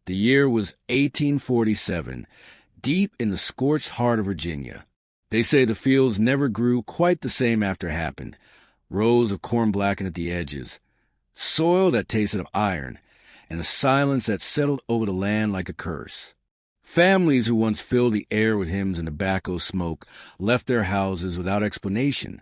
The year was 1847, deep in the scorched heart of Virginia. They say the fields never grew quite the same after it happened. Rows of corn blackened at the edges, soil that tasted of iron, and a silence that settled over the land like a curse. Families who once filled the air with hymns and tobacco smoke left their houses without explanation,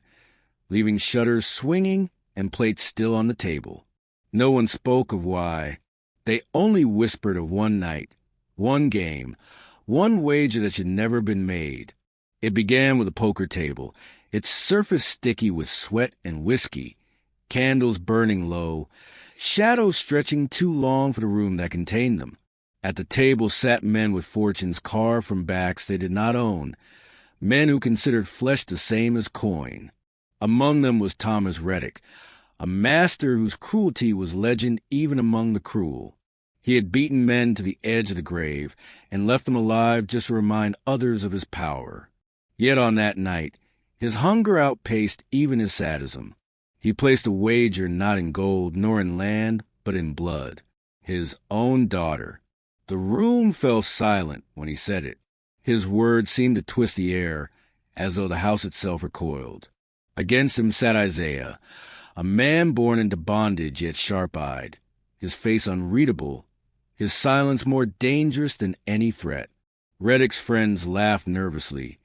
leaving shutters swinging and plates still on the table. No one spoke of why. They only whispered of one night, one game, one wager that should never have been made. It began with a poker table, its surface sticky with sweat and whiskey, candles burning low, shadows stretching too long for the room that contained them. At the table sat men with fortunes carved from backs they did not own, men who considered flesh the same as coin. Among them was Thomas Reddick, a master whose cruelty was legend even among the cruel. He had beaten men to the edge of the grave and left them alive just to remind others of his power. Yet on that night, his hunger outpaced even his sadism. He placed a wager not in gold nor in land, but in blood, his own daughter. The room fell silent when he said it. His words seemed to twist the air, as though the house itself recoiled. Against him sat Isaiah, a man born into bondage yet sharp-eyed, his face unreadable, his silence more dangerous than any threat. Reddick's friends laughed nervously,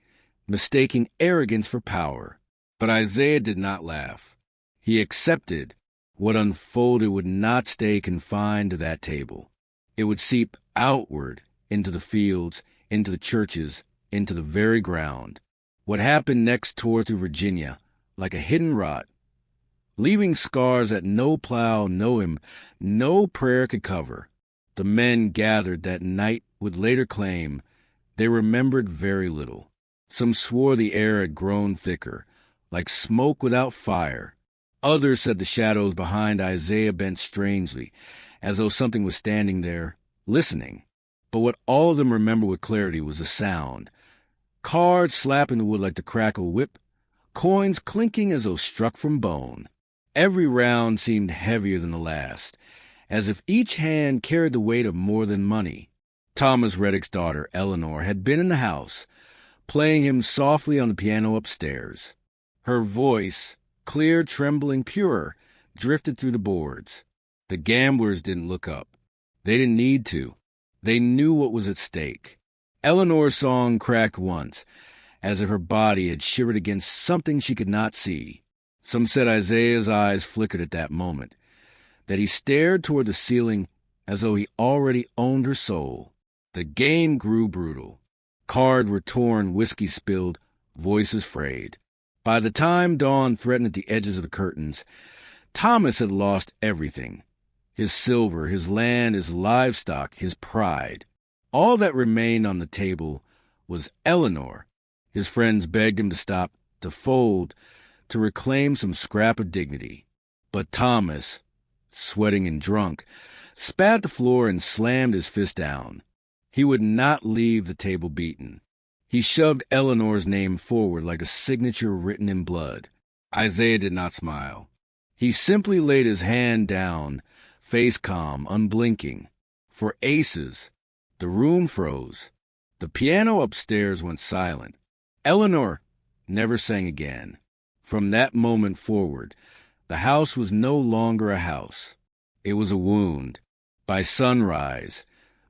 mistaking arrogance for power. But Isaiah did not laugh. He accepted what unfolded would not stay confined to that table. It would seep outward into the fields, into the churches, into the very ground. What happened next tore through Virginia like a hidden rot, leaving scars that no plow, no prayer could cover. The men gathered that night would later claim they remembered very little. Some swore the air had grown thicker, like smoke without fire. Others said the shadows behind Isaiah bent strangely, as though something was standing there, listening. But what all of them remembered with clarity was the sound. Cards slapping the wood like the crack of a whip, coins clinking as though struck from bone. Every round seemed heavier than the last, as if each hand carried the weight of more than money. Thomas Reddick's daughter, Eleanor, had been in the house, playing him softly on the piano upstairs. Her voice, clear, trembling, pure, drifted through the boards. The gamblers didn't look up. They didn't need to. They knew what was at stake. Eleanor's song cracked once, as if her body had shivered against something she could not see. Some said Isaiah's eyes flickered at that moment, that he stared toward the ceiling as though he already owned her soul. The game grew brutal. Cards were torn, whiskey spilled, voices frayed. By the time dawn threatened at the edges of the curtains, Thomas had lost everything. His silver, his land, his livestock, his pride. All that remained on the table was Eleanor. His friends begged him to stop, to fold, to reclaim some scrap of dignity. But Thomas, sweating and drunk, spat the floor and slammed his fist down. He would not leave the table beaten. He shoved Eleanor's name forward like a signature written in blood. Isaiah did not smile. He simply laid his hand down, face calm, unblinking. For aces, the room froze. The piano upstairs went silent. Eleanor never sang again. From that moment forward, the house was no longer a house. It was a wound. By sunrise,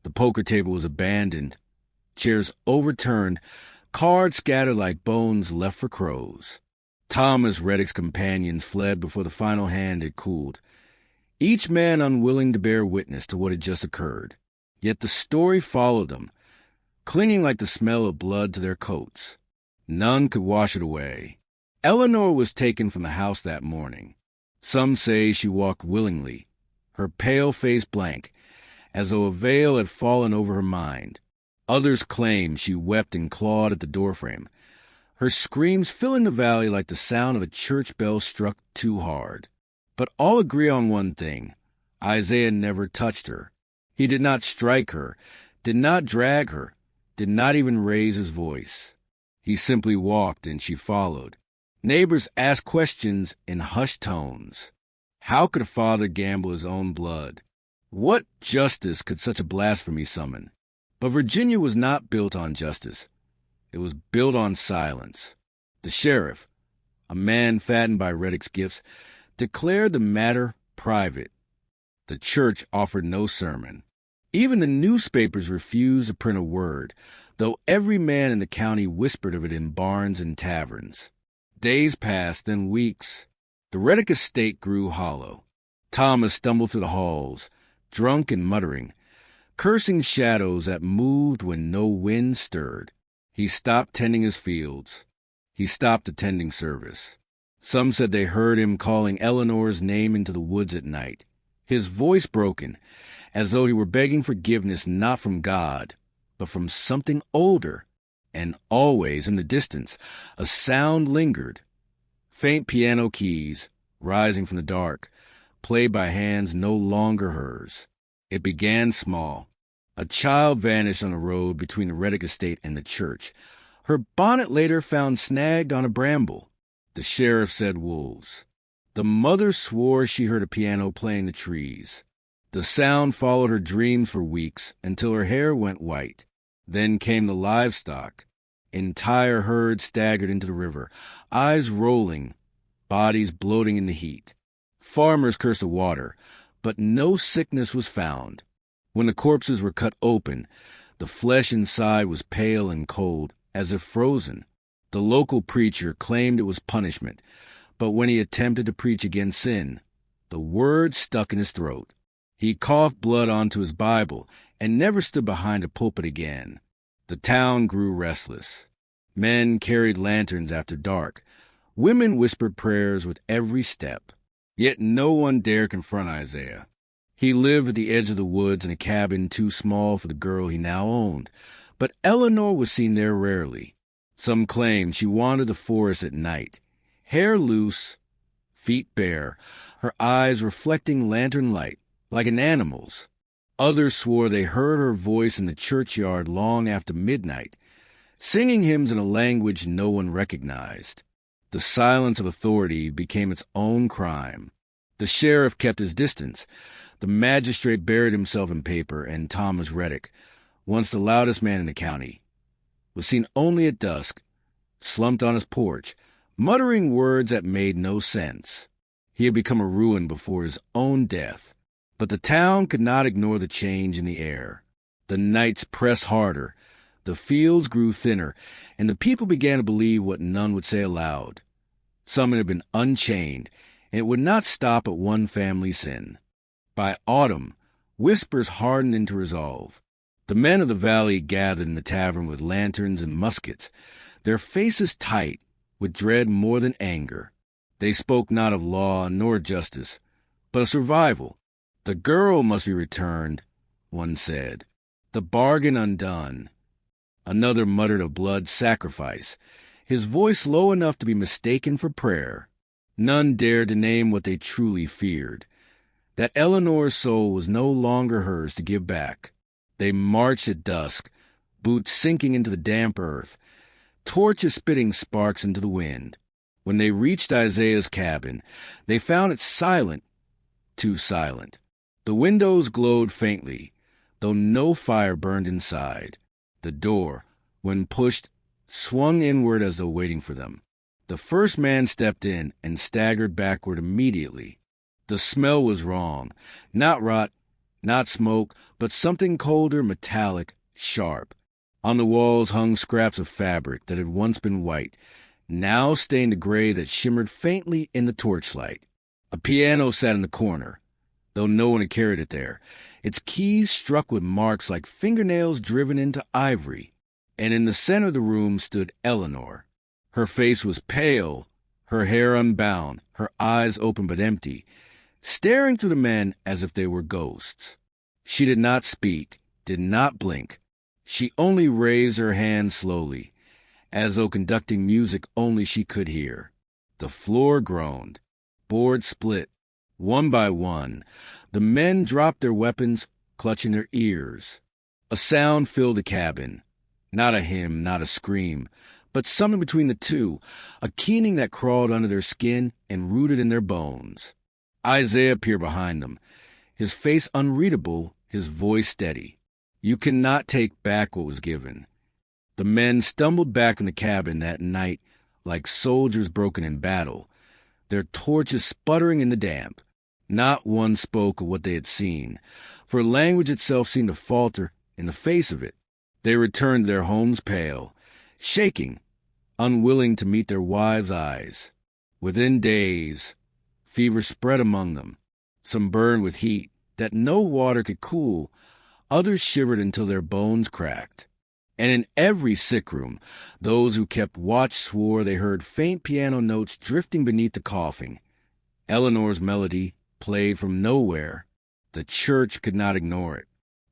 the poker table was abandoned, chairs overturned, cards scattered like bones left for crows. Thomas Reddick's companions fled before the final hand had cooled, each man unwilling to bear witness to what had just occurred. Yet the story followed them, clinging like the smell of blood to their coats. None could wash it away. Eleanor was taken from the house that morning. Some say she walked willingly, her pale face blank, as though a veil had fallen over her mind. Others claim she wept and clawed at the doorframe, her screams filling the valley like the sound of a church bell struck too hard. But all agree on one thing. Isaiah never touched her. He did not strike her, did not drag her, did not even raise his voice. He simply walked and she followed. Neighbors asked questions in hushed tones. How could a father gamble his own blood? What justice could such a blasphemy summon? But Virginia was not built on justice. It was built on silence. The sheriff, a man fattened by Reddick's gifts, declared the matter private. The church offered no sermon. Even the newspapers refused to print a word, though every man in the county whispered of it in barns and taverns. Days passed, then weeks. The Reddick estate grew hollow. Thomas stumbled through the halls, drunk and muttering, cursing shadows that moved when no wind stirred. He stopped tending his fields. He stopped attending service. Some said they heard him calling Eleanor's name into the woods at night, his voice broken, as though he were begging forgiveness not from God, but from something older. And always, in the distance, a sound lingered. Faint piano keys, rising from the dark, played by hands no longer hers. It began small. A child vanished on the road between the Reddick estate and the church. Her bonnet later found snagged on a bramble. The sheriff said wolves. The mother swore she heard a piano playing the trees. The sound followed her dreams for weeks until her hair went white. Then came the livestock. Entire herds staggered into the river, eyes rolling, bodies bloating in the heat. Farmers cursed the water, but no sickness was found. When the corpses were cut open, the flesh inside was pale and cold, as if frozen. The local preacher claimed it was punishment, but when he attempted to preach against sin, the word stuck in his throat. He coughed blood onto his Bible and never stood behind a pulpit again. The town grew restless. Men carried lanterns after dark. Women whispered prayers with every step. Yet no one dared confront Isaiah. He lived at the edge of the woods in a cabin too small for the girl he now owned, but Eleanor was seen there rarely. Some claimed she wandered the forest at night, hair loose, feet bare, her eyes reflecting lantern light, like an animal's. Others swore they heard her voice in the churchyard long after midnight, singing hymns in a language no one recognized. The silence of authority became its own crime. The sheriff kept his distance. The magistrate buried himself in paper, and Thomas Reddick, once the loudest man in the county, was seen only at dusk, slumped on his porch, muttering words that made no sense. He had become a ruin before his own death. But the town could not ignore the change in the air. The nights pressed harder, the fields grew thinner, and the people began to believe what none would say aloud. Some had been unchained, and it would not stop at one family sin. By autumn, whispers hardened into resolve. The men of the valley gathered in the tavern with lanterns and muskets, their faces tight with dread more than anger. They spoke not of law nor justice, but of survival. The girl must be returned, one said. The bargain undone. Another muttered of blood sacrifice, his voice low enough to be mistaken for prayer. None dared to name what they truly feared, that Eleanor's soul was no longer hers to give back. They marched at dusk, boots sinking into the damp earth, torches spitting sparks into the wind. When they reached Isaiah's cabin, they found it silent, too silent. The windows glowed faintly, though no fire burned inside. The door, when pushed, swung inward as though waiting for them. The first man stepped in and staggered backward immediately. The smell was wrong. Not rot, not smoke, but something colder, metallic, sharp. On the walls hung scraps of fabric that had once been white, now stained to gray that shimmered faintly in the torchlight. A piano sat in the corner, though no one had carried it there, its keys struck with marks like fingernails driven into ivory. And in the center of the room stood Eleanor. Her face was pale, her hair unbound, her eyes open but empty, staring through the men as if they were ghosts. She did not speak, did not blink. She only raised her hand slowly, as though conducting music only she could hear. The floor groaned. Boards split. One by one, the men dropped their weapons, clutching their ears. A sound filled the cabin. Not a hymn, not a scream, but something between the two, a keening that crawled under their skin and rooted in their bones. Isaiah peered behind them, his face unreadable, his voice steady. You cannot take back what was given. The men stumbled back in the cabin that night like soldiers broken in battle, their torches sputtering in the damp. Not one spoke of what they had seen, for language itself seemed to falter in the face of it. They returned to their homes pale, shaking, unwilling to meet their wives' eyes. Within days, fever spread among them. Some burned with heat that no water could cool, others shivered until their bones cracked. And in every sick room, those who kept watch swore they heard faint piano notes drifting beneath the coughing. Eleanor's melody played from nowhere. The church could not ignore it.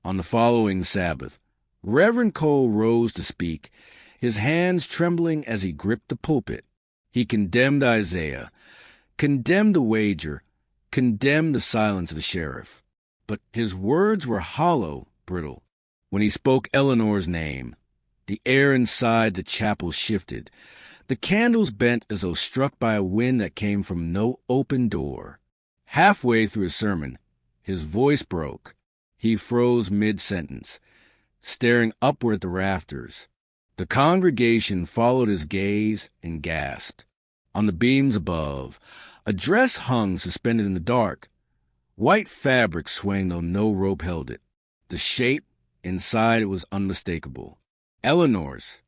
On the following Sabbath, Reverend Cole rose to speak, his hands trembling as he gripped the pulpit. He condemned Isaiah, condemned the wager, condemned the silence of the sheriff. But his words were hollow, brittle. When he spoke Eleanor's name, the air inside the chapel shifted. The candles bent as though struck by a wind that came from no open door. Halfway through his sermon, his voice broke. He froze mid-sentence, staring upward at the rafters. The congregation followed his gaze and gasped. On the beams above, a dress hung suspended in the dark. White fabric swaying though no rope held it. The shape inside it was unmistakable. Eleanor's.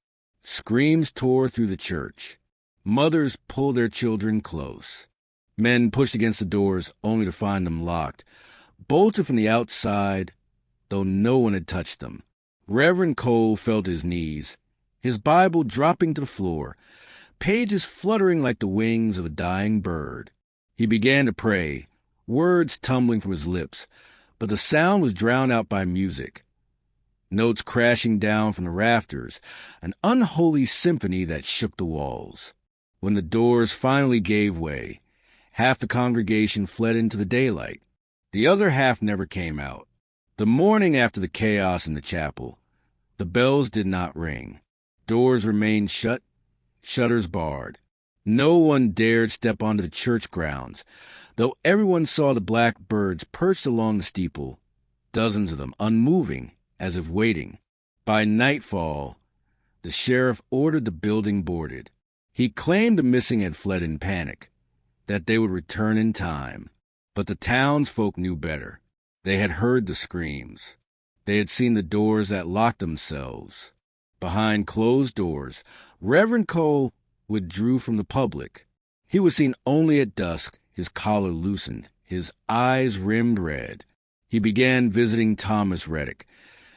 Screams tore through the church. Mothers pulled their children close. Men pushed against the doors only to find them locked, bolted from the outside, though no one had touched them. Reverend Cole fell to his knees, his Bible dropping to the floor, pages fluttering like the wings of a dying bird. He began to pray, words tumbling from his lips, but the sound was drowned out by music. Notes crashing down from the rafters, an unholy symphony that shook the walls. When the doors finally gave way, half the congregation fled into the daylight. The other half never came out. The morning after the chaos in the chapel, the bells did not ring. Doors remained shut, shutters barred. No one dared step onto the church grounds, though everyone saw the black birds perched along the steeple, dozens of them unmoving, as if waiting. By nightfall, the sheriff ordered the building boarded. He claimed the missing had fled in panic, that they would return in time. But the townsfolk knew better. They had heard the screams. They had seen the doors that locked themselves. Behind closed doors, Reverend Cole withdrew from the public. He was seen only at dusk, his collar loosened, his eyes rimmed red. He began visiting Thomas Reddick,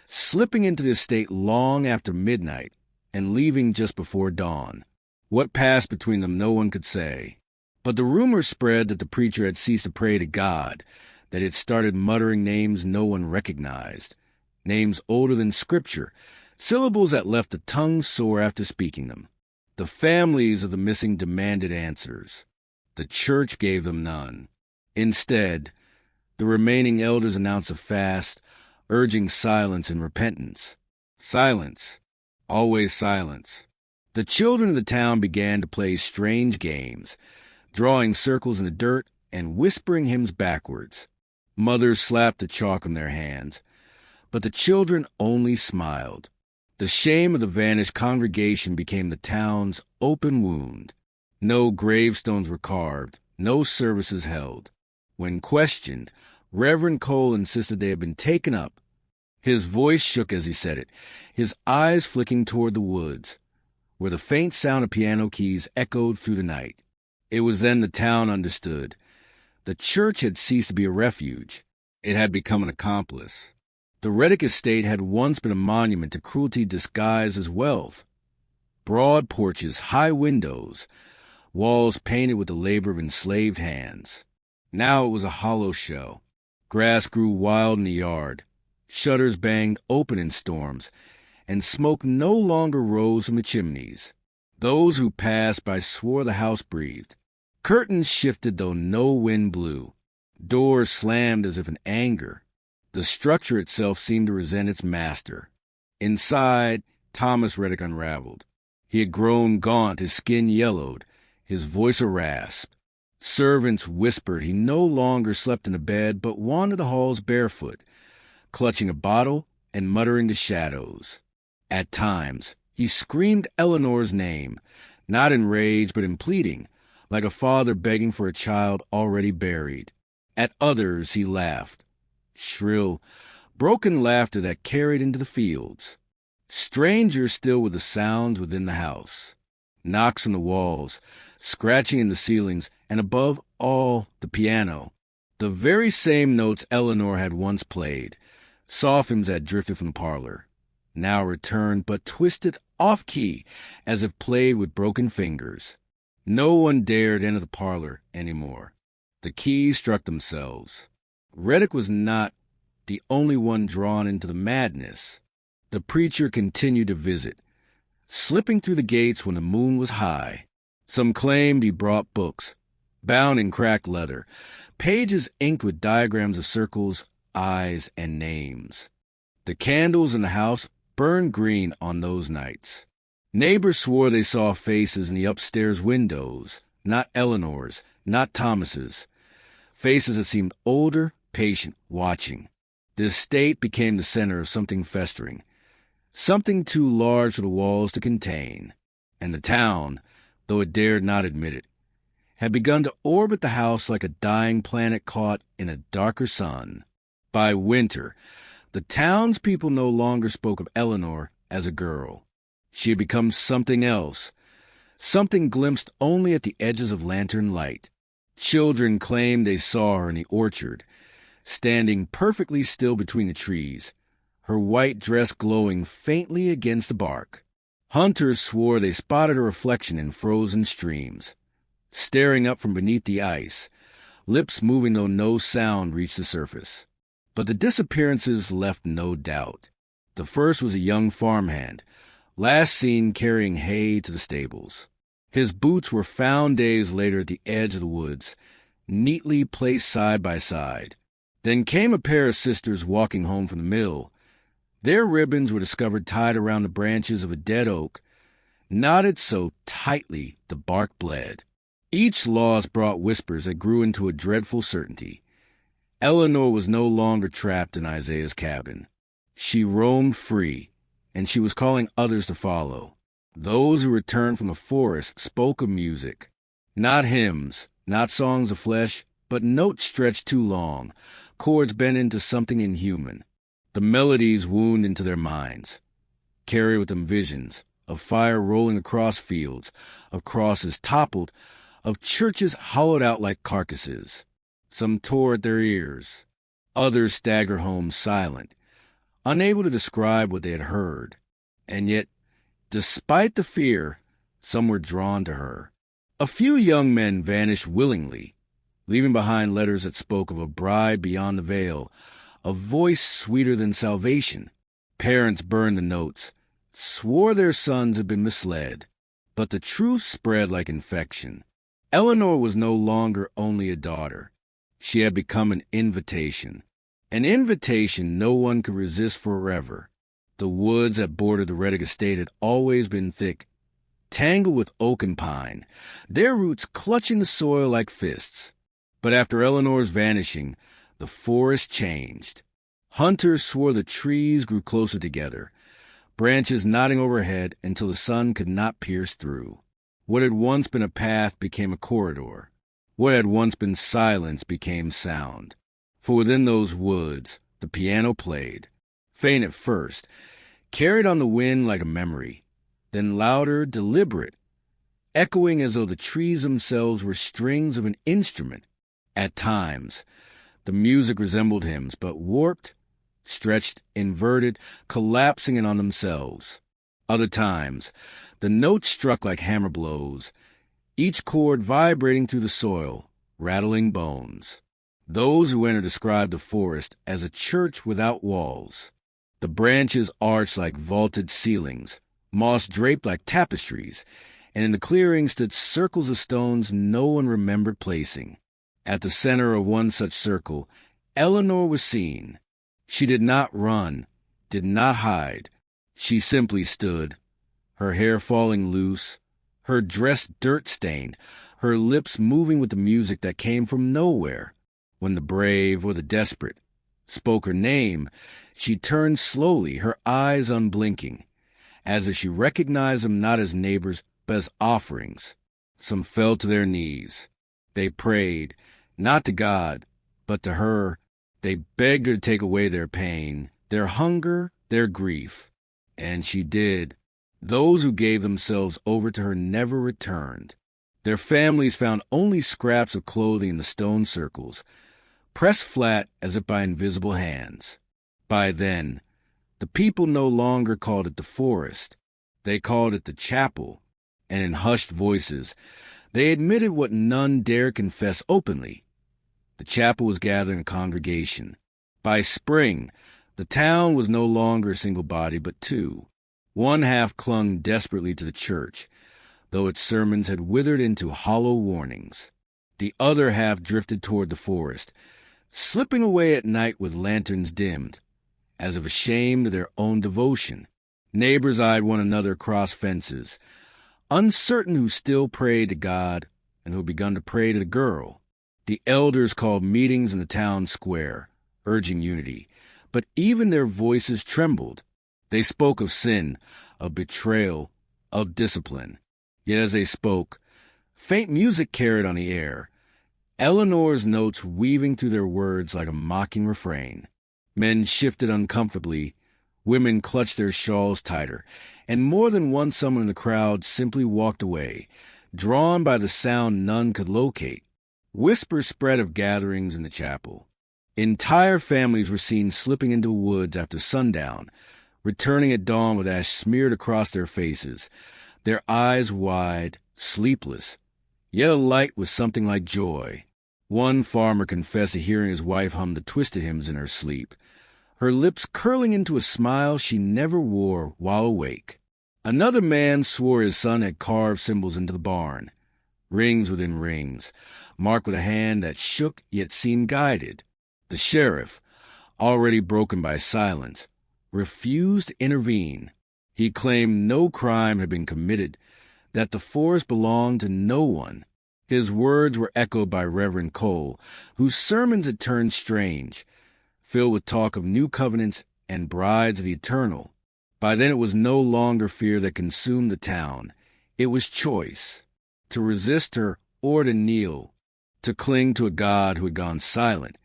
slipping into the estate long after midnight and leaving just before dawn. What passed between them no one could say. But the rumor spread that the preacher had ceased to pray to God, that he had started muttering names no one recognized, names older than Scripture, syllables that left the tongue sore after speaking them. The families of the missing demanded answers. The church gave them none. Instead, the remaining elders announced a fast, urging silence and repentance. Silence. Always silence. The children of the town began to play strange games, drawing circles in the dirt and whispering hymns backwards. Mothers slapped the chalk on their hands, but the children only smiled. The shame of the vanished congregation became the town's open wound. No gravestones were carved, no services held. When questioned, Reverend Cole insisted they had been taken up. His voice shook as he said it, his eyes flicking toward the woods, where the faint sound of piano keys echoed through the night. It was then the town understood. The church had ceased to be a refuge. It had become an accomplice. The Reddick estate had once been a monument to cruelty disguised as wealth. Broad porches, high windows, walls painted with the labor of enslaved hands. Now it was a hollow shell. Grass grew wild in the yard. Shutters banged open in storms, and smoke no longer rose from the chimneys. Those who passed by swore the house breathed. Curtains shifted though no wind blew. Doors slammed as if in anger. The structure itself seemed to resent its master. Inside, Thomas Reddick unraveled. He had grown gaunt, his skin yellowed, his voice a rasp. Servants whispered he no longer slept in a bed but wandered the halls barefoot, clutching a bottle and muttering to shadows. At times, he screamed Eleanor's name, not in rage but in pleading, like a father begging for a child already buried. At others, he laughed, shrill, broken laughter that carried into the fields. Stranger still were the sounds within the house. Knocks on the walls, scratching in the ceilings, and above all, the piano. The very same notes Eleanor had once played, soft hymns that drifted from the parlor, now returned but twisted off-key as if played with broken fingers. No one dared enter the parlor any more. The keys struck themselves. Reddick was not the only one drawn into the madness. The preacher continued to visit, slipping through the gates when the moon was high. Some claimed he brought books, bound in cracked leather, pages inked with diagrams of circles, eyes, and names. The candles in the house burned green on those nights. Neighbors swore they saw faces in the upstairs windows, not Eleanor's, not Thomas's. Faces that seemed older, patient, watching. The estate became the center of something festering, something too large for the walls to contain. And the town, though it dared not admit it, had begun to orbit the house like a dying planet caught in a darker sun. By winter, the townspeople no longer spoke of Eleanor as a girl. She had become something else, something glimpsed only at the edges of lantern light. Children claimed they saw her in the orchard, standing perfectly still between the trees, her white dress glowing faintly against the bark. Hunters swore they spotted her reflection in frozen streams, staring up from beneath the ice, lips moving though no sound reached the surface. But the disappearances left no doubt. The first was a young farmhand, last seen carrying hay to the stables. His boots were found days later at the edge of the woods, neatly placed side by side. Then came a pair of sisters walking home from the mill. Their ribbons were discovered tied around the branches of a dead oak, knotted so tightly the bark bled. Each loss brought whispers that grew into a dreadful certainty. Eleanor was no longer trapped in Isaiah's cabin. She roamed free, and she was calling others to follow. Those who returned from the forest spoke of music. Not hymns, not songs of flesh, but notes stretched too long, chords bent into something inhuman. The melodies wound into their minds, carry with them visions of fire rolling across fields, of crosses toppled, of churches hollowed out like carcasses. Some tore at their ears. Others staggered home silent, unable to describe what they had heard. And yet, despite the fear, some were drawn to her. A few young men vanished willingly, leaving behind letters that spoke of a bride beyond the veil, a voice sweeter than salvation. Parents burned the notes, swore their sons had been misled. But the truth spread like infection. Eleanor was no longer only a daughter. She had become an invitation no one could resist forever. The woods that bordered the Reddick estate had always been thick, tangled with oak and pine, their roots clutching the soil like fists. But after Eleanor's vanishing, the forest changed. Hunters swore the trees grew closer together, branches nodding overhead until the sun could not pierce through. What had once been a path became a corridor. What had once been silence became sound. For within those woods, the piano played, faint at first, carried on the wind like a memory, then louder, deliberate, echoing as though the trees themselves were strings of an instrument. At times, the music resembled hymns, but warped, stretched, inverted, collapsing in on themselves. Other times, the notes struck like hammer blows, each chord vibrating through the soil, rattling bones. Those who entered described the forest as a church without walls. The branches arched like vaulted ceilings, moss draped like tapestries, and in the clearing stood circles of stones no one remembered placing. At the center of one such circle, Eleanor was seen. She did not run, did not hide. She simply stood, her hair falling loose, her dress dirt-stained, her lips moving with the music that came from nowhere. When the brave or the desperate spoke her name, she turned slowly, her eyes unblinking, as if she recognized them not as neighbors, but as offerings. Some fell to their knees. They prayed, not to God, but to her. They begged her to take away their pain, their hunger, their grief. And she did. Those who gave themselves over to her never returned. Their families found only scraps of clothing in the stone circles, pressed flat as if by invisible hands. By then, the people no longer called it the forest. They called it the chapel, and in hushed voices, they admitted what none dared confess openly. The chapel was gathering a congregation. By spring, the town was no longer a single body, but two. One half clung desperately to the church, though its sermons had withered into hollow warnings. The other half drifted toward the forest, slipping away at night with lanterns dimmed, as if ashamed of their own devotion. Neighbors eyed one another across fences, uncertain who still prayed to God and who had begun to pray to the girl. The elders called meetings in the town square, urging unity, but even their voices trembled. They spoke of sin, of betrayal, of discipline. Yet as they spoke, faint music carried on the air, Eleanor's notes weaving through their words like a mocking refrain. Men shifted uncomfortably, women clutched their shawls tighter, and more than one someone in the crowd simply walked away, drawn by the sound none could locate. Whispers spread of gatherings in the chapel. Entire families were seen slipping into the woods after sundown, returning at dawn with ash smeared across their faces, their eyes wide, sleepless, yet alight with something like joy. One farmer confessed to hearing his wife hum the twisted hymns in her sleep, her lips curling into a smile she never wore while awake. Another man swore his son had carved symbols into the barn, rings within rings, marked with a hand that shook yet seemed guided. The sheriff, already broken by silence, refused to intervene. He claimed no crime had been committed, that the forest belonged to no one. His words were echoed by Reverend Cole, whose sermons had turned strange, filled with talk of new covenants and brides of the eternal. By then it was no longer fear that consumed the town. It was choice, to resist her or to kneel, to cling to a God who had gone silent,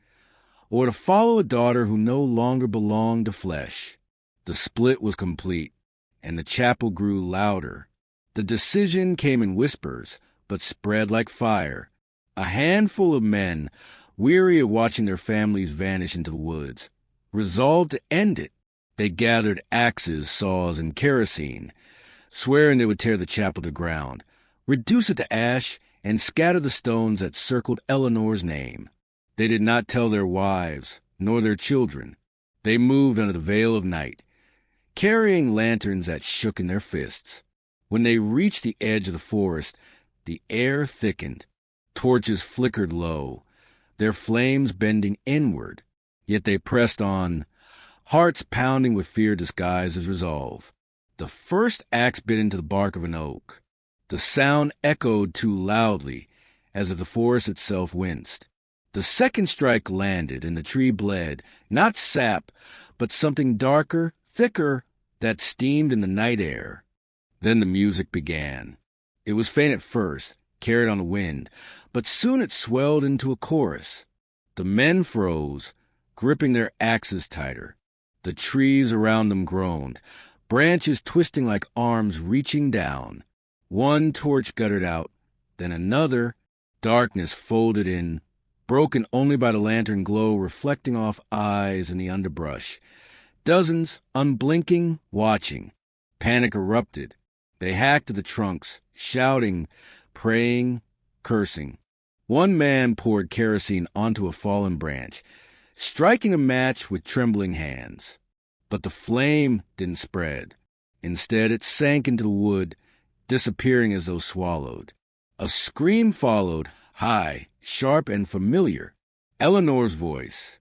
or to follow a daughter who no longer belonged to flesh. The split was complete, and the chapel grew louder. The decision came in whispers, but spread like fire. A handful of men, weary of watching their families vanish into the woods, resolved to end it. They gathered axes, saws, and kerosene, swearing they would tear the chapel to ground, reduce it to ash, and scatter the stones that circled Eleanor's name. They did not tell their wives, nor their children. They moved under the veil of night, carrying lanterns that shook in their fists. When they reached the edge of the forest, the air thickened. Torches flickered low, their flames bending inward. Yet they pressed on, hearts pounding with fear disguised as resolve. The first axe bit into the bark of an oak. The sound echoed too loudly, as if the forest itself winced. The second strike landed, and the tree bled, not sap, but something darker, thicker, that steamed in the night air. Then the music began. It was faint at first, carried on the wind, but soon it swelled into a chorus. The men froze, gripping their axes tighter. The trees around them groaned, branches twisting like arms reaching down. One torch guttered out, then another. Darkness folded in, broken only by the lantern glow reflecting off eyes in the underbrush. Dozens, unblinking, watching. Panic erupted. They hacked at the trunks, shouting, praying, cursing. One man poured kerosene onto a fallen branch, striking a match with trembling hands. But the flame didn't spread. Instead, it sank into the wood, disappearing as though swallowed. A scream followed, high, sharp, and familiar. Eleanor's voice.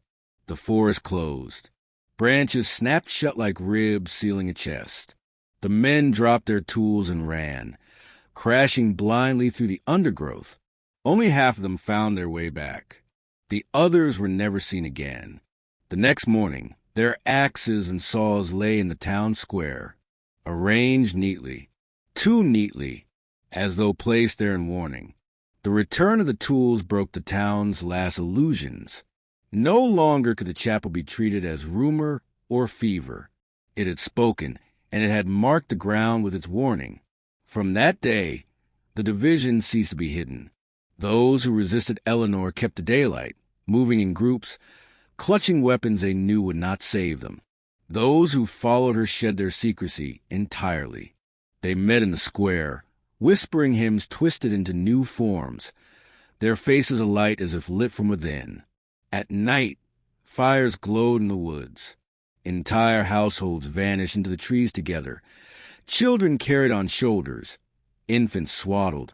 The forest closed. Branches snapped shut like ribs sealing a chest. The men dropped their tools and ran, crashing blindly through the undergrowth. Only half of them found their way back. The others were never seen again. The next morning, their axes and saws lay in the town square, arranged neatly, too neatly, as though placed there in warning. The return of the tools broke the town's last illusions. No longer could the chapel be treated as rumor or fever. It had spoken, and it had marked the ground with its warning. From that day, the division ceased to be hidden. Those who resisted Eleanor kept the daylight, moving in groups, clutching weapons they knew would not save them. Those who followed her shed their secrecy entirely. They met in the square, whispering hymns twisted into new forms, their faces alight as if lit from within. At night, fires glowed in the woods. Entire households vanished into the trees together. Children carried on shoulders, infants swaddled,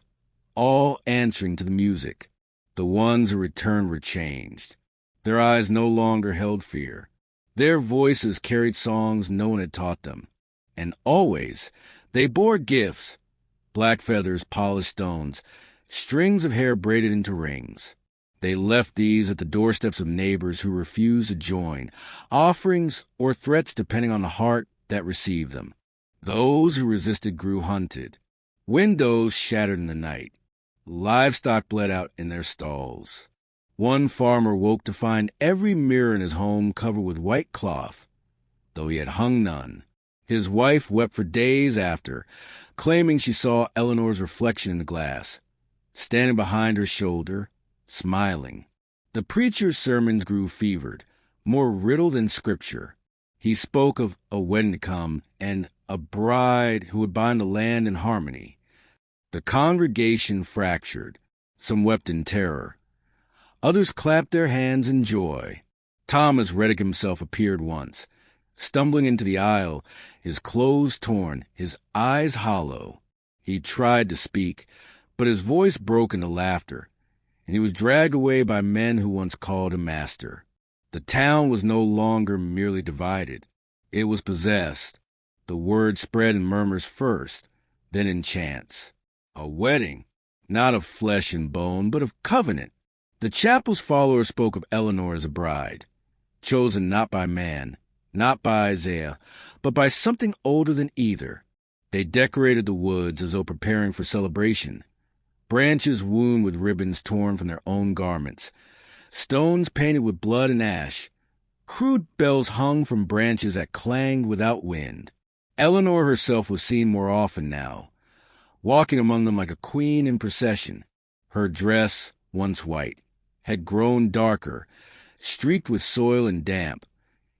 all answering to the music. The ones who returned were changed. Their eyes no longer held fear. Their voices carried songs no one had taught them. And always they bore gifts, black feathers, polished stones, strings of hair braided into rings. They left these at the doorsteps of neighbors who refused to join, offerings or threats depending on the heart that received them. Those who resisted grew hunted. Windows shattered in the night. Livestock bled out in their stalls. One farmer woke to find every mirror in his home covered with white cloth, though he had hung none. His wife wept for days after, claiming she saw Eleanor's reflection in the glass, standing behind her shoulder, smiling. The preacher's sermons grew fevered, more riddle than scripture. He spoke of a wedding to come and a bride who would bind the land in harmony. The congregation fractured. Some wept in terror. Others clapped their hands in joy. Thomas Reddick himself appeared once, stumbling into the aisle, his clothes torn, his eyes hollow. He tried to speak, but his voice broke into laughter, and he was dragged away by men who once called him master. The town was no longer merely divided. It was possessed. The word spread in murmurs first, then in chants. A wedding, not of flesh and bone, but of covenant. The chapel's followers spoke of Eleanor as a bride, chosen not by man, not by Isaiah, but by something older than either. They decorated the woods as though preparing for celebration. Branches wound with ribbons torn from their own garments, stones painted with blood and ash, crude bells hung from branches that clanged without wind. Eleanor herself was seen more often now, walking among them like a queen in procession. Her dress, once white, had grown darker, streaked with soil and damp,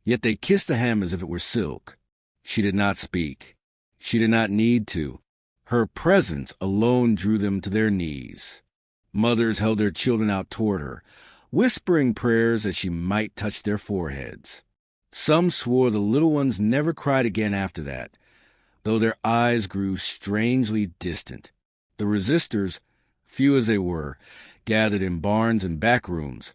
yet they kissed the hem as if it were silk. She did not speak. She did not need to. Her presence alone drew them to their knees. Mothers held their children out toward her, whispering prayers that she might touch their foreheads. Some swore the little ones never cried again after that, though their eyes grew strangely distant. The resistors, few as they were, gathered in barns and back rooms,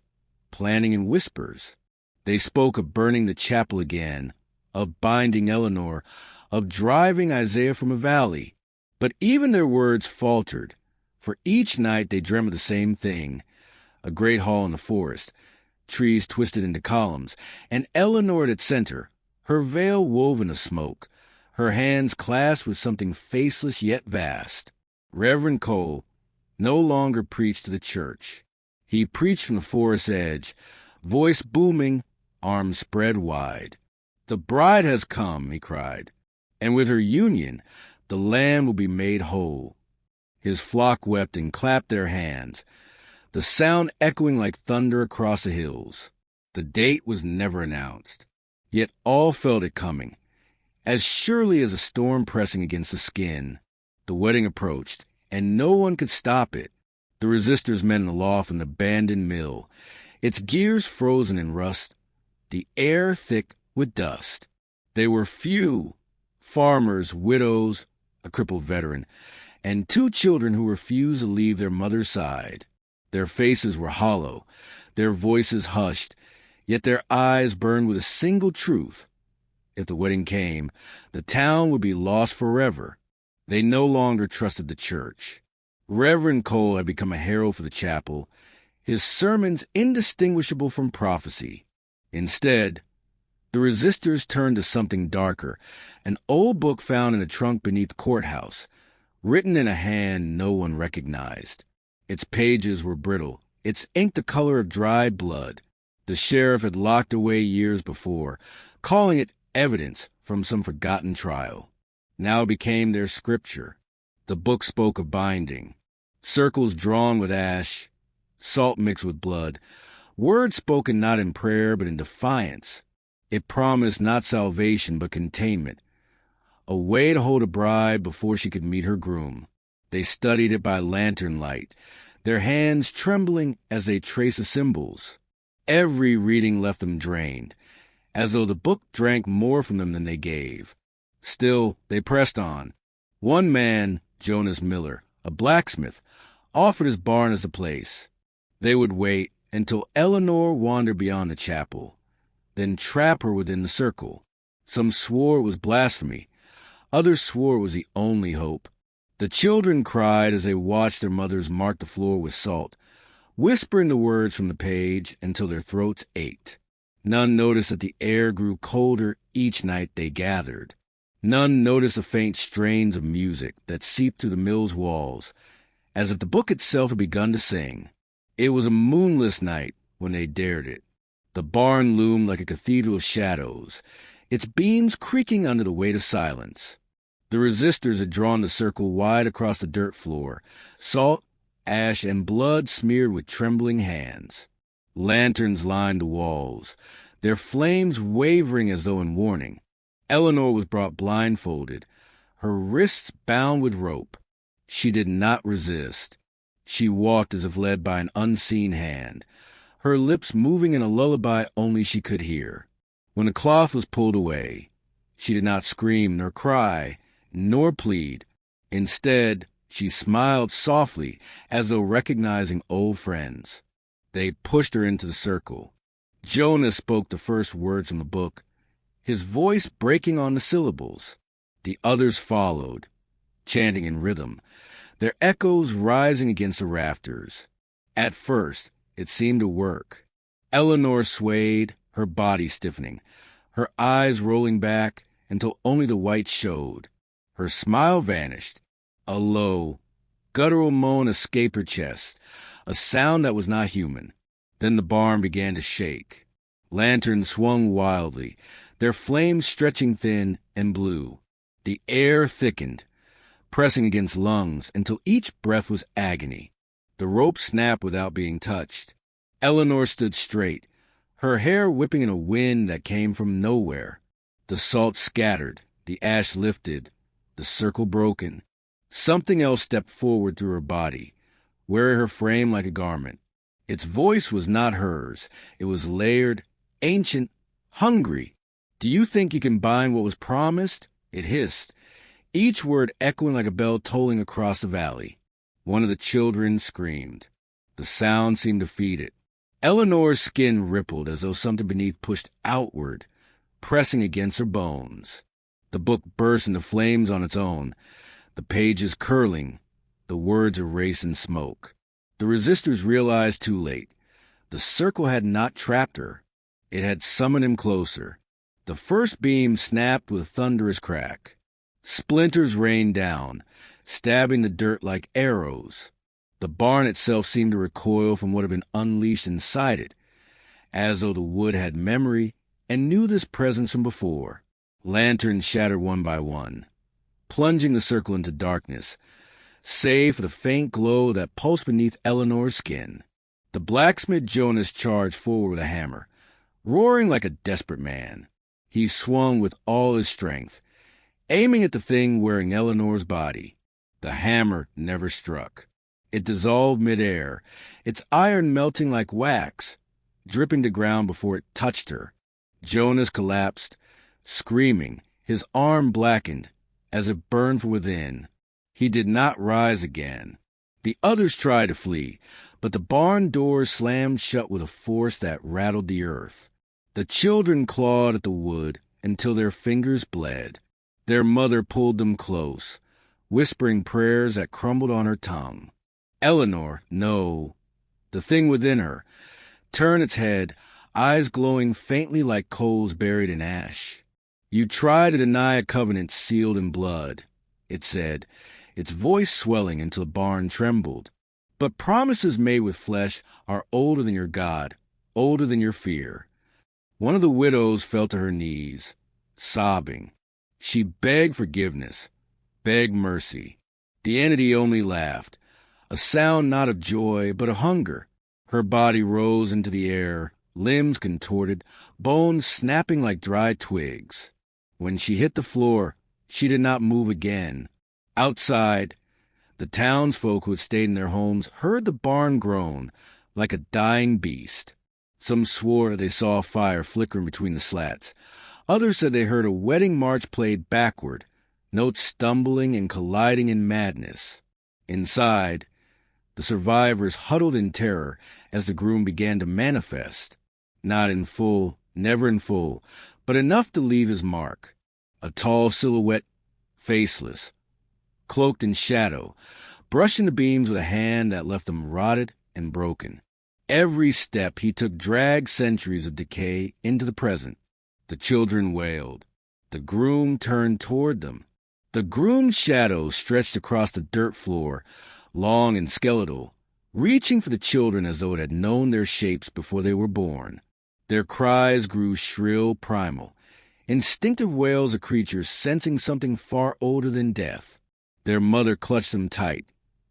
planning in whispers. They spoke of burning the chapel again, of binding Eleanor, of driving Isaiah from a valley. But even their words faltered, for each night they dreamt of the same thing, a great hall in the forest, trees twisted into columns, and Eleanor at its center, her veil woven of smoke, her hands clasped with something faceless yet vast. Reverend Cole no longer preached to the church. He preached from the forest's edge, voice booming, arms spread wide. "The bride has come," he cried, "and with her union the land will be made whole." His flock wept and clapped their hands, the sound echoing like thunder across the hills. The date was never announced, yet all felt it coming. As surely as a storm pressing against the skin, the wedding approached, and no one could stop it. The resistors met in the loft in the abandoned mill, its gears frozen in rust, the air thick with dust. They were few, farmers, widows, a crippled veteran, and 2 children who refused to leave their mother's side. Their faces were hollow, their voices hushed, yet their eyes burned with a single truth. If the wedding came, the town would be lost forever. They no longer trusted the church. Reverend Cole had become a herald for the chapel, his sermons indistinguishable from prophecy. Instead, the resistors turned to something darker, an old book found in a trunk beneath the courthouse, written in a hand no one recognized. Its pages were brittle, its ink the color of dried blood. The sheriff had locked away years before, calling it evidence from some forgotten trial. Now it became their scripture. The book spoke of binding, circles drawn with ash, salt mixed with blood, words spoken not in prayer but in defiance. It promised not salvation but containment, a way to hold a bride before she could meet her groom. They studied it by lantern light, their hands trembling as they traced the symbols. Every reading left them drained, as though the book drank more from them than they gave. Still, they pressed on. One man, Jonas Miller, a blacksmith, offered his barn as a place. They would wait until Eleanor wandered beyond the chapel, then trap her within the circle. Some swore it was blasphemy. Others swore it was the only hope. The children cried as they watched their mothers mark the floor with salt, whispering the words from the page until their throats ached. None noticed that the air grew colder each night they gathered. None noticed the faint strains of music that seeped through the mill's walls, as if the book itself had begun to sing. It was a moonless night when they dared it. The barn loomed like a cathedral of shadows, its beams creaking under the weight of silence. The resistors had drawn the circle wide across the dirt floor, salt, ash, and blood smeared with trembling hands. Lanterns lined the walls, their flames wavering as though in warning. Eleanor was brought blindfolded, her wrists bound with rope. She did not resist. She walked as if led by an unseen hand, her lips moving in a lullaby only she could hear. When the cloth was pulled away, she did not scream nor cry, nor plead. Instead, she smiled softly as though recognizing old friends. They pushed her into the circle. Jonas spoke the first words from the book, his voice breaking on the syllables. The others followed, chanting in rhythm, their echoes rising against the rafters. At first, it seemed to work. Eleanor swayed, her body stiffening, her eyes rolling back until only the white showed. Her smile vanished. A low, guttural moan escaped her chest, a sound that was not human. Then the barn began to shake. Lanterns swung wildly, their flames stretching thin and blue. The air thickened, pressing against lungs until each breath was agony. The rope snapped without being touched. Eleanor stood straight, her hair whipping in a wind that came from nowhere. The salt scattered, the ash lifted, the circle broken. Something else stepped forward through her body, wearing her frame like a garment. Its voice was not hers. It was layered, ancient, hungry. "Do you think you can bind what was promised?" It hissed, each word echoing like a bell tolling across the valley. One of the children screamed. The sound seemed to feed it. Eleanor's skin rippled as though something beneath pushed outward, pressing against her bones. The book burst into flames on its own, the pages curling, the words erased in smoke. The resistors realized too late. The circle had not trapped her. It had summoned him closer. The first beam snapped with a thunderous crack. Splinters rained down, stabbing the dirt like arrows. The barn itself seemed to recoil from what had been unleashed inside it, as though the wood had memory and knew this presence from before. Lanterns shattered one by one, plunging the circle into darkness, save for the faint glow that pulsed beneath Eleanor's skin. The blacksmith Jonas charged forward with a hammer, roaring like a desperate man. He swung with all his strength, aiming at the thing wearing Eleanor's body. The hammer never struck. It dissolved midair, its iron melting like wax, dripping to ground before it touched her. Jonas collapsed, screaming, his arm blackened, as if burned from within. He did not rise again. The others tried to flee, but the barn doors slammed shut with a force that rattled the earth. The children clawed at the wood until their fingers bled. Their mother pulled them close, whispering prayers that crumbled on her tongue. Eleanor, no, the thing within her, turned its head, eyes glowing faintly like coals buried in ash. "You try to deny a covenant sealed in blood," it said, its voice swelling until the barn trembled. "But promises made with flesh are older than your God, older than your fear." One of the widows fell to her knees, sobbing. She begged forgiveness, begged mercy. The entity only laughed, a sound not of joy, but of hunger. Her body rose into the air, limbs contorted, bones snapping like dry twigs. When she hit the floor, she did not move again. Outside, the townsfolk who had stayed in their homes heard the barn groan like a dying beast. Some swore they saw a fire flickering between the slats. Others said they heard a wedding march played backward, notes stumbling and colliding in madness. Inside, the survivors huddled in terror as the groom began to manifest. Not in full, never in full, but enough to leave his mark. A tall silhouette, faceless, cloaked in shadow, brushing the beams with a hand that left them rotted and broken. Every step he took dragged centuries of decay into the present. The children wailed. The groom turned toward them. The groom's shadow stretched across the dirt floor, long and skeletal, reaching for the children as though it had known their shapes before they were born. Their cries grew shrill, primal, instinctive wails of creatures sensing something far older than death. Their mother clutched them tight,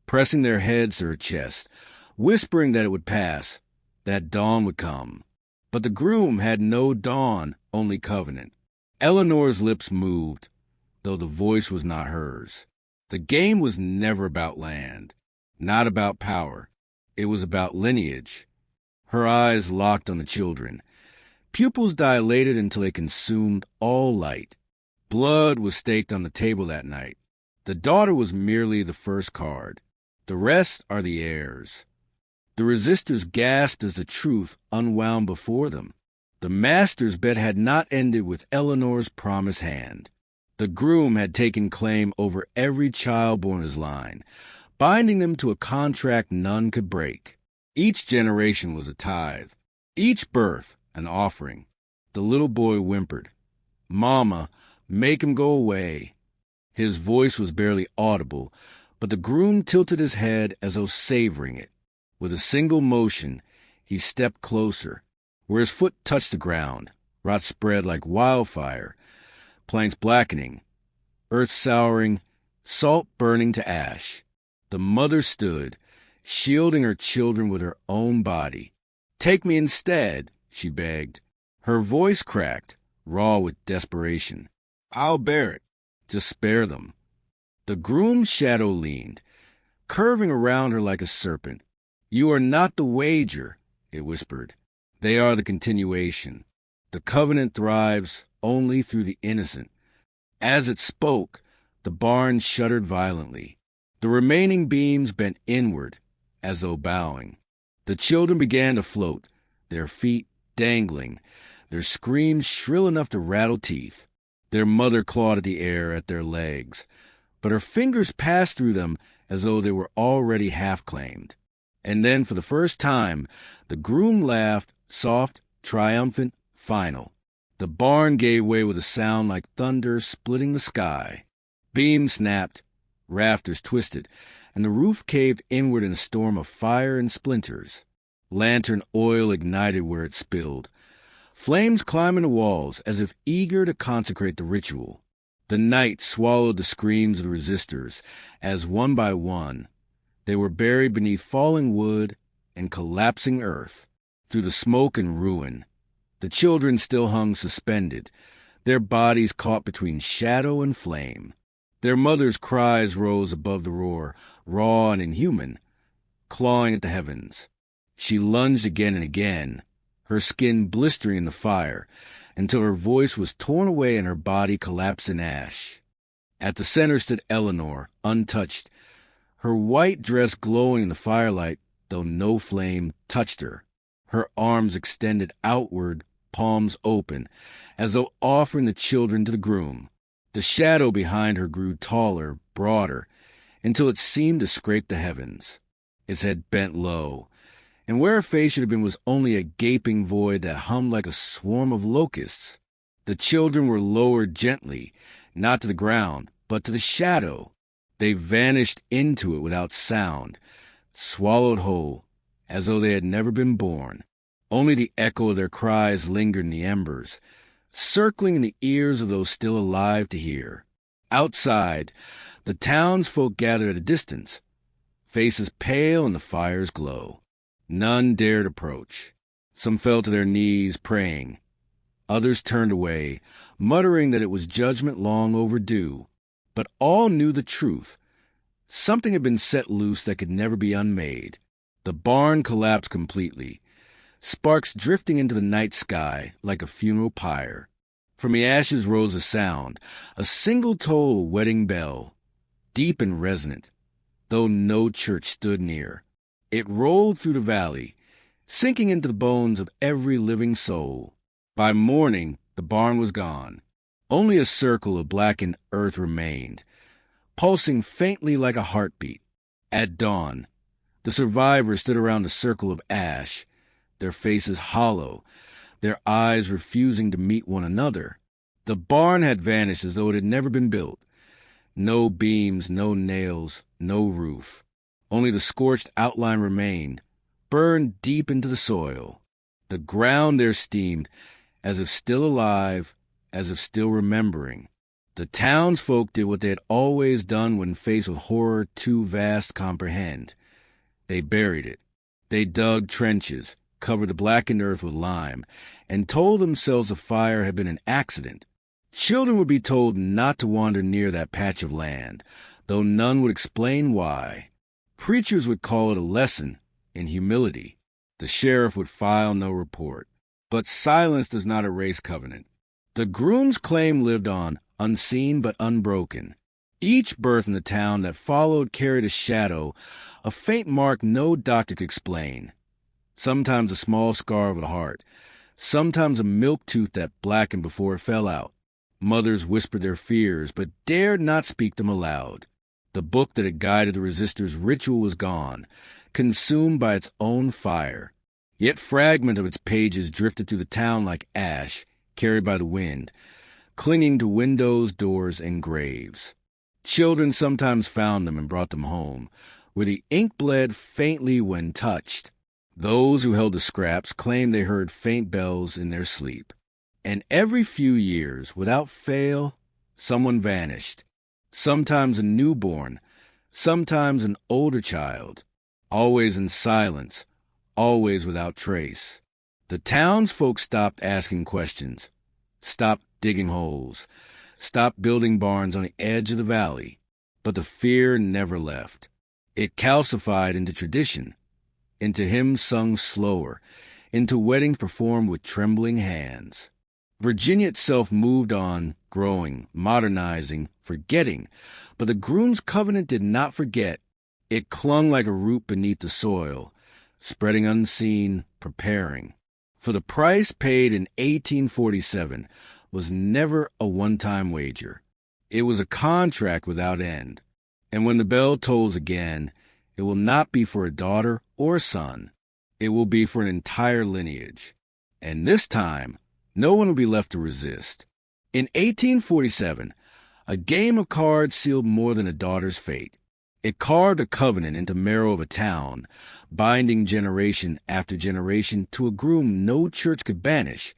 pressing their heads to her chest, whispering that it would pass, that dawn would come. But the groom had no dawn, only covenant. Eleanor's lips moved, though the voice was not hers. The game was never about land, not about power. It was about lineage. Her eyes locked on the children. Pupils dilated until they consumed all light. Blood was staked on the table that night. The daughter was merely the first card. The rest are the heirs. The resistors gasped as the truth unwound before them. The master's bet had not ended with Eleanor's promised hand. The groom had taken claim over every child born in his line, binding them to a contract none could break. Each generation was a tithe, each birth an offering. The little boy whimpered, "Mama, make him go away." His voice was barely audible, but the groom tilted his head as though savoring it. With a single motion, he stepped closer. Where his foot touched the ground, rot spread like wildfire, planks blackening, earth souring, salt burning to ash. The mother stood, shielding her children with her own body. "Take me instead," she begged. Her voice cracked, raw with desperation. "I'll bear it. Just spare them." The groom's shadow leaned, curving around her like a serpent. "You are not the wager," it whispered. "They are the continuation. The covenant thrives only through the innocent." As it spoke, the barn shuddered violently. The remaining beams bent inward, as though bowing. The children began to float, their feet dangling, their screams shrill enough to rattle teeth. Their mother clawed at the air at their legs, but her fingers passed through them as though they were already half-claimed. And then, for the first time, the groom laughed, soft, triumphant, final. The barn gave way with a sound like thunder splitting the sky. Beams snapped, rafters twisted, and the roof caved inward in a storm of fire and splinters. Lantern oil ignited where it spilled. Flames climbing the walls as if eager to consecrate the ritual. The night swallowed the screams of the resistors as, one by one, they were buried beneath falling wood and collapsing earth. Through the smoke and ruin, the children still hung suspended, their bodies caught between shadow and flame. Their mother's cries rose above the roar, raw and inhuman, clawing at the heavens. She lunged again and again, her skin blistering in the fire, until her voice was torn away and her body collapsed in ash. At the center stood Eleanor, untouched, her white dress glowing in the firelight, though no flame touched her. Her arms extended outward, palms open, as though offering the children to the groom. The shadow behind her grew taller, broader, until it seemed to scrape the heavens. Its head bent low, and where her face should have been was only a gaping void that hummed like a swarm of locusts. The children were lowered gently, not to the ground, but to the shadow. They vanished into it without sound, swallowed whole, as though they had never been born. Only the echo of their cries lingered in the embers, circling in the ears of those still alive to hear. Outside, the townsfolk gathered at a distance, faces pale in the fire's glow. None dared approach. Some fell to their knees, praying. Others turned away, muttering that it was judgment long overdue. But all knew the truth. Something had been set loose that could never be unmade. The barn collapsed completely, sparks drifting into the night sky like a funeral pyre. From the ashes rose a sound, a single toll wedding bell, deep and resonant, though no church stood near. It rolled through the valley, sinking into the bones of every living soul. By morning, the barn was gone. Only a circle of blackened earth remained, pulsing faintly like a heartbeat. At dawn, the survivors stood around the circle of ash, their faces hollow, their eyes refusing to meet one another. The barn had vanished as though it had never been built. No beams, no nails, no roof. Only the scorched outline remained, burned deep into the soil. The ground there steamed, as if still alive, as if still remembering. The townsfolk did what they had always done when faced with horror too vast to comprehend. They buried it. They dug trenches, covered the blackened earth with lime, and told themselves the fire had been an accident. Children would be told not to wander near that patch of land, though none would explain why. Preachers would call it a lesson in humility. The sheriff would file no report. But silence does not erase covenant. The groom's claim lived on, unseen but unbroken. Each birth in the town that followed carried a shadow, a faint mark no doctor could explain. Sometimes a small scar of the heart, sometimes a milk tooth that blackened before it fell out. Mothers whispered their fears, but dared not speak them aloud. The book that had guided the resistors' ritual was gone, consumed by its own fire. Yet fragments of its pages drifted through the town like ash, carried by the wind, clinging to windows, doors, and graves. Children sometimes found them and brought them home, where the ink bled faintly when touched. Those who held the scraps claimed they heard faint bells in their sleep. And every few years, without fail, someone vanished. Sometimes a newborn, sometimes an older child, always in silence, always without trace. The townsfolk stopped asking questions, stopped digging holes, stopped building barns on the edge of the valley. But the fear never left. It calcified into tradition, into hymns sung slower, into weddings performed with trembling hands. Virginia itself moved on, growing, modernizing, forgetting, but the groom's covenant did not forget. It clung like a root beneath the soil, spreading unseen, preparing. For the price paid in 1847 was never a one-time wager. It was a contract without end. And when the bell tolls again, it will not be for a daughter or a son. It will be for an entire lineage. And this time, no one will be left to resist. In 1847, a game of cards sealed more than a daughter's fate. It carved a covenant into marrow of a town, binding generation after generation to a groom no church could banish,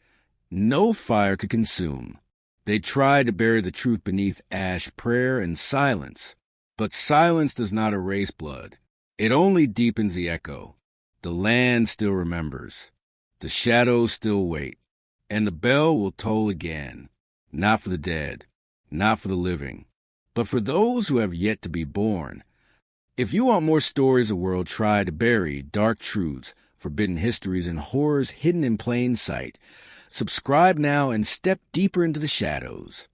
no fire could consume. They tried to bury the truth beneath ash, prayer, and silence. But silence does not erase blood. It only deepens the echo. The land still remembers. The shadows still wait. And the bell will toll again, not for the dead, not for the living, but for those who have yet to be born. If you want more stories the world tried to bury, dark truths, forbidden histories, and horrors hidden in plain sight, subscribe now and step deeper into the shadows.